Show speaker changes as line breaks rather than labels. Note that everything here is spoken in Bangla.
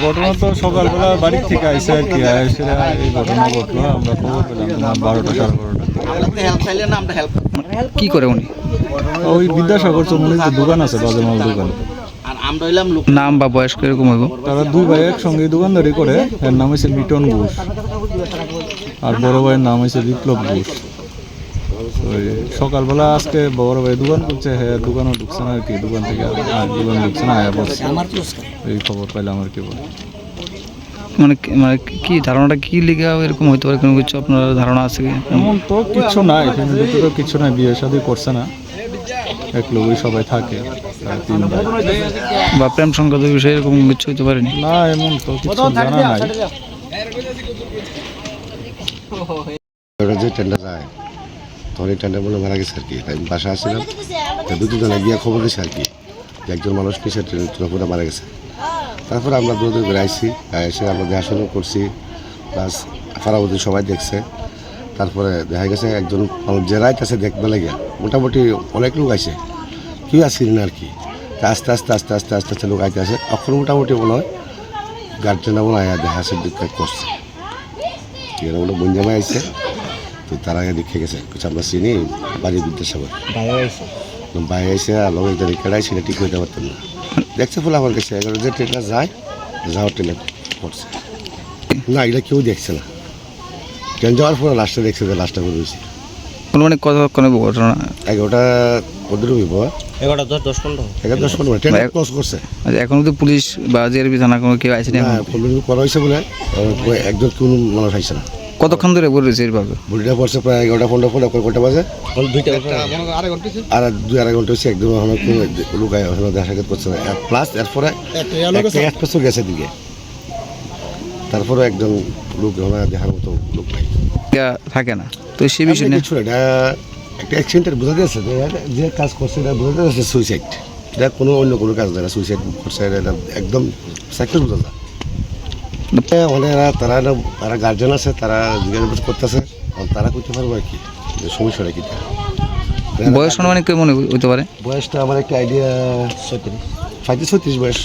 ঘটনা তো সকালবেলা বাড়ির থেকে আইসে আর কি এসে এই ঘটনা ঘটলো। আমরা খবর পেলাম তোমার 12টা 12:30।
কি করে উনি?
ওই বিদ্যাসাগর চৌমুনির যে দোকান আছে, বাজে মাল দোকান।
নাম বা বয়স কিরকম হইব?
তারা দুই ভাই একসঙ্গে দোকানদারি করে। এর নাম হচ্ছে লিটন ঘোষ আর বড় ভাইয়ের নাম হচ্ছে বিপ্লব ঘোষ। ওই সকালবেলা আজকে বড় ভাই দোকান করছে, হ্যাঁ দোকানও ঢুকছে না আর কি, দোকান থেকে দোকান ঢুকছে না, আয়া পড়ছে। এই খবর পাইলাম আর কি।
মানে মানে কি ধারণাটা কি লিখে এরকম হইতে পারে, কোনো কিছু আপনার ধারণা আছে কি?
এমন তো কিছু নাই, ফ্যামিলিতে তো কিছু নাই, বিয়ে শাদী করছে না, এক লোকই সবাই থাকে, তিন ভাই।
বা প্রেম সংক্রান্ত বিষয়ে এরকম কিছু হইতে পারেনি?
না এমন তো কিছু জানা নাই।
যে ট্রেনটা যায় তখন এই ট্রেনটা মনে মারা গেছে আর কি। তাই বাসা আসছিলাম, তো দুজনে গিয়ে খবর দিয়েছে আর কি যে একজন মানুষ নিচে ট্রেন মারা গেছে। তারপরে আমরা দূরে দূরে আসছি, এসে আমরা দেখাশোনা করছি, প্লাস ফারাবতী সবাই দেখছে। তারপরে দেখা গেছে একজন মানুষ যে রাইট আছে দেখবে লাগে মোটামুটি অনেক লোক আসে, কেউ আসছিলেন আর কি। আস্তে আস্তে আস্তে আস্তে আস্তে আস্তে লোক আইতে আসে, এখন মোটামুটি মনে হয় গার্জেনরা মনে হয় দেখা আসে করছে, এখানে মনে বঞ্জামাই আসছে। তো তার আগে দেখে গেছে কিছু আমরা চিনি বাড়ি বিদ্যাসাগর বাইরে আইসে আর লোক একটা কেড়াই সেটা ঠিক হইতে পারতাম না। দেখছে ফুল আমার কাছে যে ট্রেনটা যায় যাওয়ার ট্রেনে পড়ছে না, এটা কেউ দেখছে না। ট্রেন যাওয়ার পরে লাস্টে দেখছে যে লাস্টটা করে রয়েছে।
মানে কতক্ষণ ঘটনা?
11টা ওদের হইব, 11:10-15 ট্রেন ক্রস করছে।
আচ্ছা, এখন তো পুলিশ বা জিআরপি থানা কোনো কেউ আসেনি?
করা হয়েছে বলে একজন কোনো মানুষ আইসে না।
কতক্ষণ ধরে পড়েছে এইভাবে?
বুড়িটা পড়ছে প্রায় 11:15 পরে কয়টা বাজে আর 2-2.5 ঘন্টা হচ্ছে। একদম আমার কোনো লুকায় দেখা সাক্ষাৎ করছে না। প্লাস এরপরে একটা গেছে দিকে, তারপরে একজন লোক দেখার মতো লোক নাই,
থাকে না। তো সেই বিষয়
কিছু এটা একটা অ্যাক্সিডেন্টের বোঝা যাচ্ছে যে কাজ করছে এটা বোঝা যাচ্ছে সুইসাইড। এটা কোনো অন্য কোনো কাজ না, সুইসাইড করছে এটা একদম সাকসেস বোঝা যায়। তারা গার্জেন আছে, তারা জিজ্ঞাসা করতেছে, তারা করতে পারবো আর কি সমস্যাটা কি।
বয়স অনুমানিক কেমন হইতে পারে?
বয়সটা আমার একটা আইডিয়া 35-36 বয়স।